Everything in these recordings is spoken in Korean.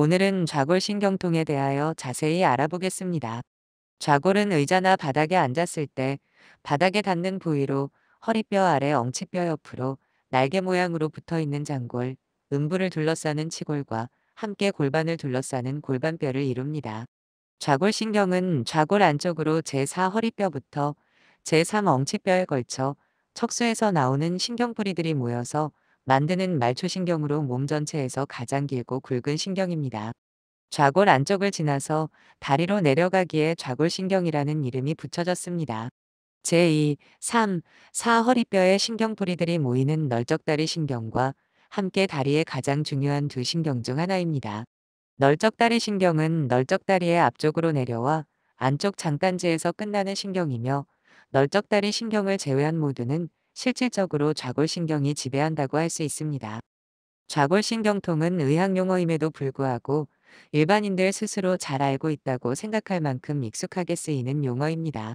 오늘은 좌골신경통에 대하여 자세히 알아보겠습니다. 좌골은 의자나 바닥에 앉았을 때 바닥에 닿는 부위로 허리뼈 아래 엉치뼈 옆으로 날개 모양으로 붙어 있는 장골, 음부를 둘러싸는 치골과 함께 골반을 둘러싸는 골반뼈를 이룹니다. 좌골신경은 좌골 안쪽으로 제4 허리뼈부터 제3 엉치뼈에 걸쳐 척수에서 나오는 신경뿌리들이 모여서 만드는 말초신경으로 몸 전체에서 가장 길고 굵은 신경입니다. 좌골 안쪽을 지나서 다리로 내려가기에 좌골신경이라는 이름이 붙여졌습니다. 제2, 3, 4 허리뼈의 신경뿌리들이 모이는 널쩍다리 신경과 함께 다리의 가장 중요한 두 신경 중 하나입니다. 널쩍다리 신경은 널쩍다리의 앞쪽으로 내려와 안쪽 장단지에서 끝나는 신경이며, 널쩍다리 신경을 제외한 모두는 실질적으로 좌골신경이 지배한다고 할 수 있습니다. 좌골신경통은 의학 용어임에도 불구하고 일반인들 스스로 잘 알고 있다고 생각할 만큼 익숙하게 쓰이는 용어입니다.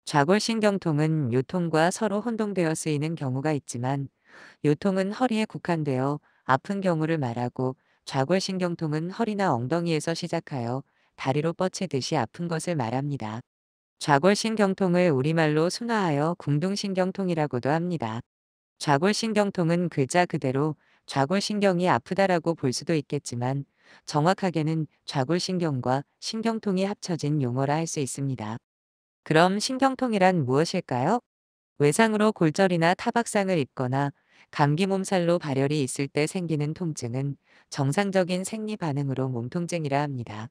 좌골신경통은 요통과 서로 혼동되어 쓰이는 경우가 있지만, 요통은 허리에 국한되어 아픈 경우를 말하고, 좌골신경통은 허리나 엉덩이에서 시작하여 다리로 뻗치듯이 아픈 것을 말합니다. 좌골신경통을 우리말로 순화하여 궁둥신경통이라고도 합니다. 좌골신경통은 글자 그대로 좌골신경이 아프다라고 볼 수도 있겠지만, 정확하게는 좌골신경과 신경통이 합쳐진 용어라 할 수 있습니다. 그럼 신경통이란 무엇일까요? 외상으로 골절이나 타박상을 입거나 감기 몸살로 발열이 있을 때 생기는 통증은 정상적인 생리 반응으로 몸통증이라 합니다.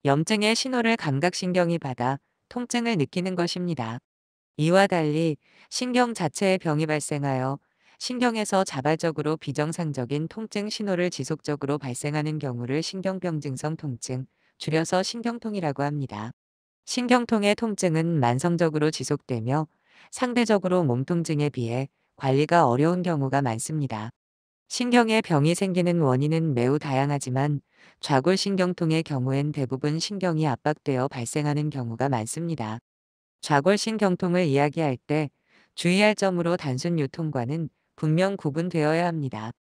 염증의 신호를 감각신경이 받아 통증을 느끼는 것입니다. 이와 달리 신경 자체의 병이 발생하여 신경에서 자발적으로 비정상적인 통증 신호를 지속적으로 발생하는 경우를 신경병증성 통증, 줄여서 신경통이라고 합니다. 신경통의 통증은 만성적으로 지속되며 상대적으로 몸통증에 비해 관리가 어려운 경우가 많습니다. 신경에 병이 생기는 원인은 매우 다양하지만, 좌골신경통의 경우엔 대부분 신경이 압박되어 발생하는 경우가 많습니다. 좌골신경통을 이야기할 때 주의할 점으로 단순 요통과는 분명 구분되어야 합니다.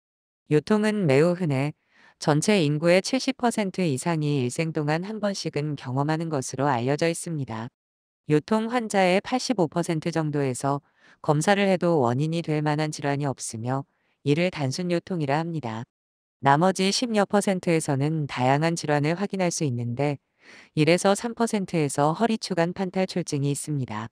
요통은 매우 흔해 전체 인구의 70% 이상이 일생 동안 한 번씩은 경험하는 것으로 알려져 있습니다. 요통 환자의 85% 정도에서 검사를 해도 원인이 될 만한 질환이 없으며, 이를 단순 요통이라 합니다. 나머지 10여 %에서는 다양한 질환을 확인할 수 있는데, 1에서 3%에서 허리추간 판탈출증이 있습니다.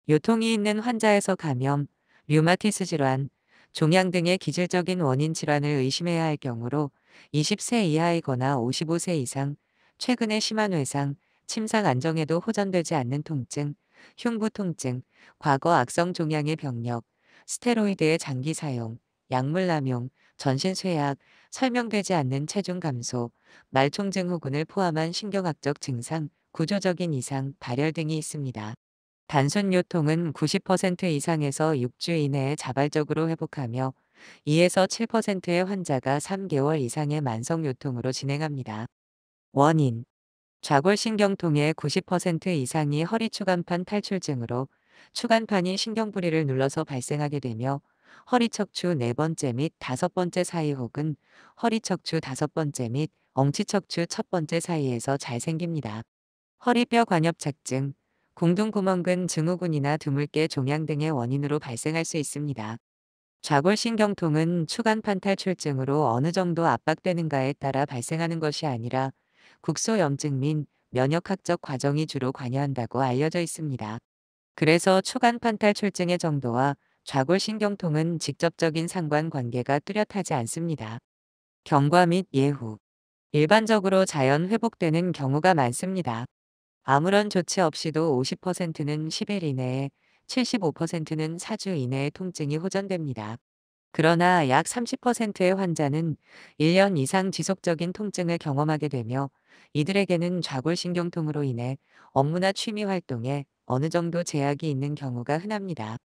요통이 있는 환자에서 감염, 류마티스 질환, 종양 등의 기질적인 원인 질환을 의심해야 할 경우로, 20세 이하이거나 55세 이상, 최근에 심한 외상, 침상 안정에도 호전되지 않는 통증, 흉부 통증, 과거 악성 종양의 병력, 스테로이드의 장기 사용, 약물 남용, 전신 쇠약, 설명되지 않는 체중 감소, 말총증 후군을 포함한 신경학적 증상, 구조적인 이상, 발열 등이 있습니다. 단순 요통은 90% 이상에서 6주 이내에 자발적으로 회복하며, 2에서 7%의 환자가 3개월 이상의 만성 요통으로 진행합니다. 원인: 좌골신경통의 90% 이상이 허리추간판 탈출증으로 추간판이 신경부리를 눌러서 발생하게 되며, 허리척추 네 번째 및 다섯 번째 사이 혹은 허리척추 다섯 번째 및 엉치척추 첫 번째 사이에서 잘 생깁니다. 허리뼈 관엽착증, 공둥구멍근 증후군이나 드물게 종양 등의 원인으로 발생할 수 있습니다. 좌골신경통은 추간판 탈출증으로 어느 정도 압박되는가에 따라 발생하는 것이 아니라 국소염증 및 면역학적 과정이 주로 관여한다고 알려져 있습니다. 그래서 추간판 탈출증의 정도와 좌골신경통은 직접적인 상관관계가 뚜렷하지 않습니다. 경과 및 예후: 일반적으로 자연 회복되는 경우가 많습니다. 아무런 조치 없이도 50%는 10일 이내에, 75%는 4주 이내에 통증이 호전됩니다. 그러나 약 30%의 환자는 1년 이상 지속적인 통증을 경험하게 되며, 이들에게는 좌골신경통으로 인해 업무나 취미 활동에 어느 정도 제약이 있는 경우가 흔합니다.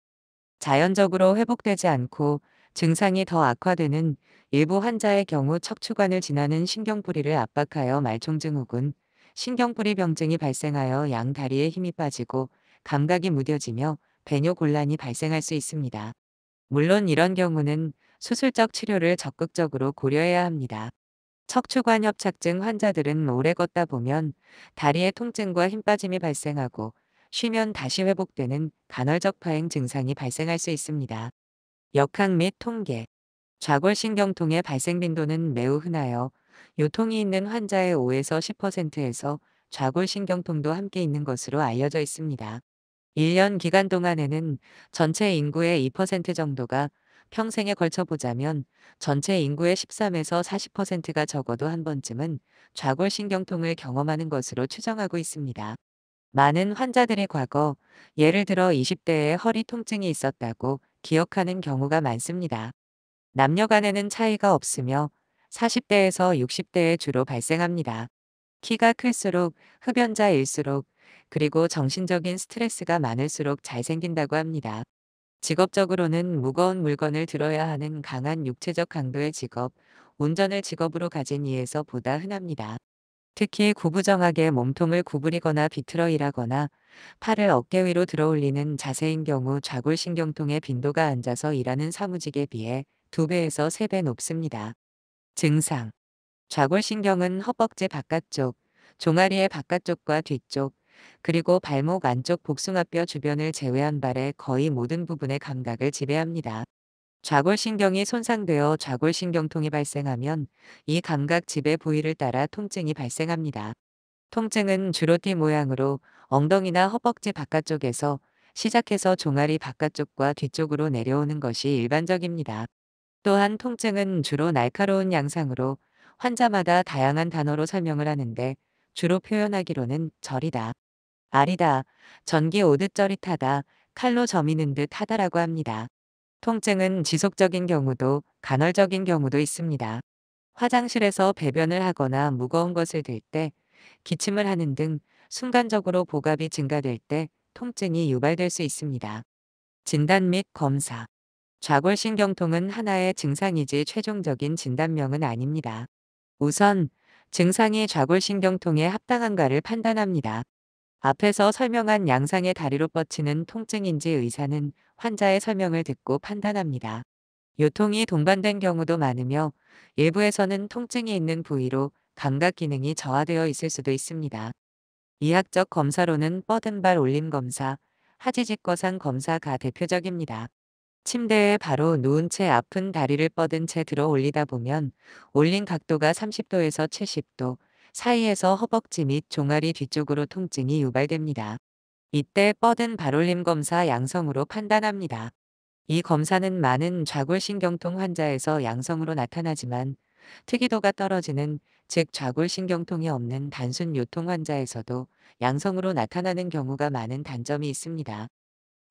자연적으로 회복되지 않고 증상이 더 악화되는 일부 환자의 경우 척추관을 지나는 신경뿌리를 압박하여 말총증후군, 신경뿌리 병증이 발생하여 양 다리에 힘이 빠지고 감각이 무뎌지며 배뇨곤란이 발생할 수 있습니다. 물론 이런 경우는 수술적 치료를 적극적으로 고려해야 합니다. 척추관 협착증 환자들은 오래 걷다 보면 다리에 통증과 힘 빠짐이 발생하고 쉬면 다시 회복되는 간헐적 파행 증상이 발생할 수 있습니다. 역학 및 통계. 좌골신경통의 발생 빈도는 매우 흔하여 요통이 있는 환자의 5에서 10%에서 좌골신경통도 함께 있는 것으로 알려져 있습니다. 1년 기간 동안에는 전체 인구의 2% 정도가, 평생에 걸쳐 보자면 전체 인구의 13에서 40%가 적어도 한 번쯤은 좌골신경통을 경험하는 것으로 추정하고 있습니다. 많은 환자들의 과거, 예를 들어 20대에 허리 통증이 있었다고 기억하는 경우가 많습니다. 남녀 간에는 차이가 없으며 40대에서 60대에 주로 발생합니다. 키가 클수록, 흡연자일수록, 그리고 정신적인 스트레스가 많을수록 잘 생긴다고 합니다. 직업적으로는 무거운 물건을 들어야 하는 강한 육체적 강도의 직업, 운전을 직업으로 가진 이에서 보다 흔합니다. 특히 구부정하게 몸통을 구부리거나 비틀어 일하거나 팔을 어깨 위로 들어 올리는 자세인 경우 좌골신경통의 빈도가 앉아서 일하는 사무직에 비해 2배에서 3배 높습니다. 증상. 좌골신경은 허벅지 바깥쪽, 종아리의 바깥쪽과 뒤쪽, 그리고 발목 안쪽 복숭아뼈 주변을 제외한 발의 거의 모든 부분의 감각을 지배합니다. 좌골신경이 손상되어 좌골신경통이 발생하면 이 감각 지배 부위를 따라 통증이 발생합니다. 통증은 주로 T 모양으로 엉덩이나 허벅지 바깥쪽에서 시작해서 종아리 바깥쪽과 뒤쪽으로 내려오는 것이 일반적입니다. 또한 통증은 주로 날카로운 양상으로 환자마다 다양한 단어로 설명을 하는데, 주로 표현하기로는 저리다, 아리다, 전기 오듯 저릿하다, 칼로 저미는 듯 하다라고 합니다. 통증은 지속적인 경우도 간헐적인 경우도 있습니다. 화장실에서 배변을 하거나 무거운 것을 들 때, 기침을 하는 등 순간적으로 복압이 증가될 때 통증이 유발될 수 있습니다. 진단 및 검사. 좌골신경통은 하나의 증상이지 최종적인 진단명은 아닙니다. 우선 증상이 좌골신경통에 합당한가를 판단합니다. 앞에서 설명한 양상의 다리로 뻗치는 통증인지 의사는 환자의 설명을 듣고 판단합니다. 요통이 동반된 경우도 많으며 일부에서는 통증이 있는 부위로 감각 기능이 저하되어 있을 수도 있습니다. 이학적 검사로는 뻗은 발 올림 검사, 하지직거상 검사가 대표적입니다. 침대에 바로 누운 채 아픈 다리를 뻗은 채 들어 올리다 보면 올린 각도가 30도에서 70도 사이에서 허벅지 및 종아리 뒤쪽으로 통증이 유발됩니다. 이때 뻗은 발올림 검사 양성으로 판단합니다. 이 검사는 많은 좌골신경통 환자에서 양성으로 나타나지만 특이도가 떨어지는, 즉 좌골신경통이 없는 단순 요통 환자에서도 양성으로 나타나는 경우가 많은 단점이 있습니다.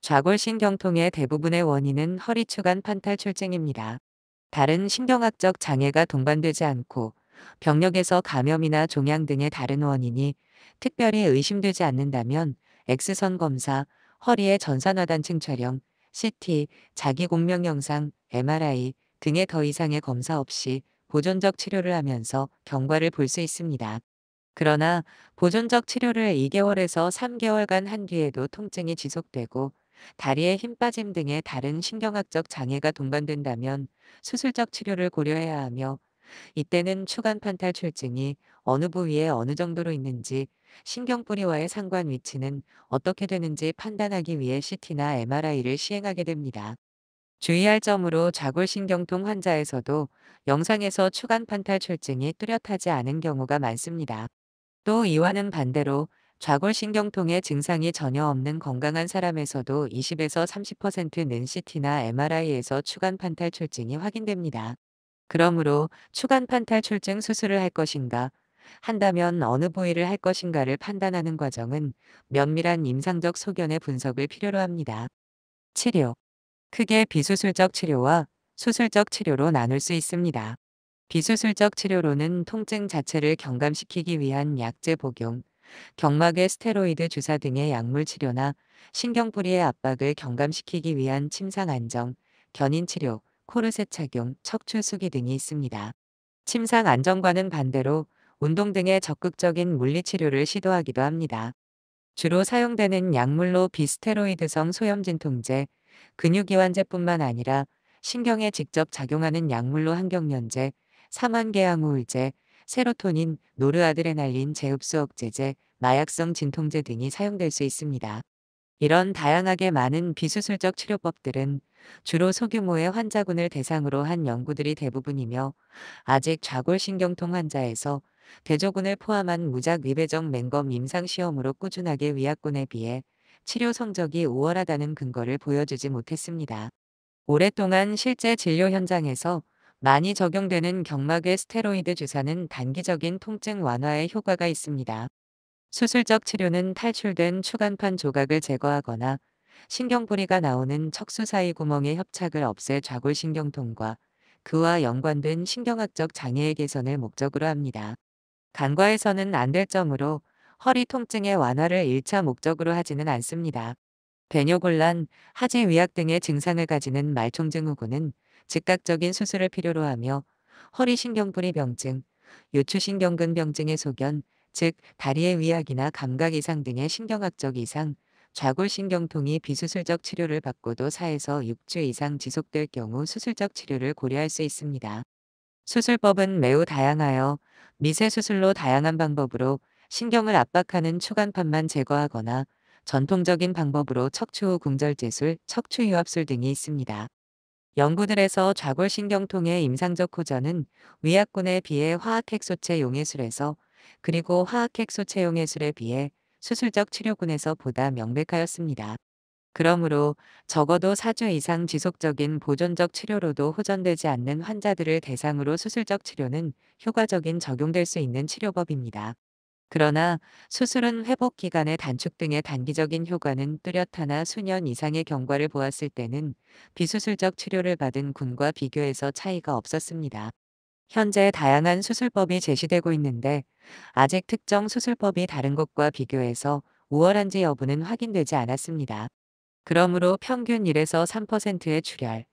좌골신경통의 대부분의 원인은 허리추간 판탈출증입니다. 다른 신경학적 장애가 동반되지 않고 병력에서 감염이나 종양 등의 다른 원인이 특별히 의심되지 않는다면 X선 검사, 허리의 전산화단층 촬영, CT, 자기공명 영상, MRI 등의 더 이상의 검사 없이 보존적 치료를 하면서 경과를 볼 수 있습니다. 그러나 보존적 치료를 2개월에서 3개월간 한 뒤에도 통증이 지속되고 다리에 힘 빠짐 등의 다른 신경학적 장애가 동반된다면 수술적 치료를 고려해야 하며, 이때는 추간 판탈출증이 어느 부위에 어느 정도로 있는지, 신경뿌리와의 상관 위치는 어떻게 되는지 판단하기 위해 CT나 MRI를 시행하게 됩니다. 주의할 점으로 좌골신경통 환자에서도 영상에서 추간 판탈출증이 뚜렷하지 않은 경우가 많습니다. 또 이와는 반대로 좌골신경통의 증상이 전혀 없는 건강한 사람에서도 20에서 30%는 CT나 MRI에서 추간 판탈출증이 확인됩니다. 그러므로 추간 판탈출증 수술을 할 것인가, 한다면 어느 부위를 할 것인가를 판단하는 과정은 면밀한 임상적 소견의 분석을 필요로 합니다. 치료. 크게 비수술적 치료와 수술적 치료로 나눌 수 있습니다. 비수술적 치료로는 통증 자체를 경감시키기 위한 약제 복용, 경막의 스테로이드 주사 등의 약물 치료나 신경뿌리의 압박을 경감시키기 위한 침상 안정, 견인 치료, 코르셋 착용, 척추 수기 등이 있습니다. 침상 안정과는 반대로 운동 등의 적극적인 물리치료를 시도하기도 합니다. 주로 사용되는 약물로 비스테로이드성 소염진통제, 근육이완제뿐만 아니라 신경에 직접 작용하는 약물로 항경련제, 삼환계항우울제, 세로토닌, 노르아드레날린 재흡수 억제제, 마약성 진통제 등이 사용될 수 있습니다. 이런 다양하게 많은 비수술적 치료법들은 주로 소규모의 환자군을 대상으로 한 연구들이 대부분이며, 아직 좌골신경통 환자에서 대조군을 포함한 무작 위배적 맹검 임상시험으로 꾸준하게 위약군에 비해 치료 성적이 우월하다는 근거를 보여주지 못했습니다. 오랫동안 실제 진료 현장에서 많이 적용되는 경막의 스테로이드 주사는 단기적인 통증 완화에 효과가 있습니다. 수술적 치료는 탈출된 추간판 조각을 제거하거나 신경뿌리가 나오는 척수 사이 구멍의 협착을 없애 좌골신경통과 그와 연관된 신경학적 장애의 개선을 목적으로 합니다. 간과해서는 안 될 점으로 허리 통증의 완화를 1차 목적으로 하지는 않습니다. 배뇨곤란, 하지위약 등의 증상을 가지는 말총증 후군은 즉각적인 수술을 필요로 하며, 허리신경뿌리 병증, 요추신경근 병증의 소견, 즉 다리의 위약이나 감각 이상 등의 신경학적 이상, 좌골신경통이 비수술적 치료를 받고도 4에서 6주 이상 지속될 경우 수술적 치료를 고려할 수 있습니다. 수술법은 매우 다양하여 미세수술로 다양한 방법으로 신경을 압박하는 추간판만 제거하거나 전통적인 방법으로 척추 궁절제술, 척추유압술 등이 있습니다. 연구들에서 좌골신경통의 임상적 호전은 위약군에 비해 화학핵소체 용해술에서, 그리고 화학핵소체 용해술에 비해 수술적 치료군에서 보다 명백하였습니다. 그러므로 적어도 4주 이상 지속적인 보존적 치료로도 호전되지 않는 환자들을 대상으로 수술적 치료는 효과적인 적용될 수 있는 치료법입니다. 그러나 수술은 회복 기간의 단축 등의 단기적인 효과는 뚜렷하나 수년 이상의 경과를 보았을 때는 비수술적 치료를 받은 군과 비교해서 차이가 없었습니다. 현재 다양한 수술법이 제시되고 있는데, 아직 특정 수술법이 다른 것과 비교해서 우월한지 여부는 확인되지 않았습니다. 그러므로 평균 1에서 3%의 출혈,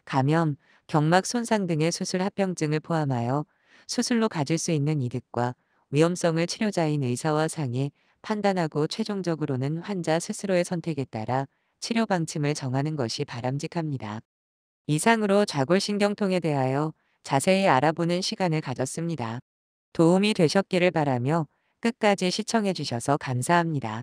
감염, 경막 손상 등의 수술 합병증을 포함하여 수술로 가질 수 있는 이득과 위험성을 치료자인 의사와 상의, 판단하고 최종적으로는 환자 스스로의 선택에 따라 치료 방침을 정하는 것이 바람직합니다. 이상으로 좌골신경통에 대하여 자세히 알아보는 시간을 가졌습니다. 도움이 되셨기를 바라며 끝까지 시청해 주셔서 감사합니다.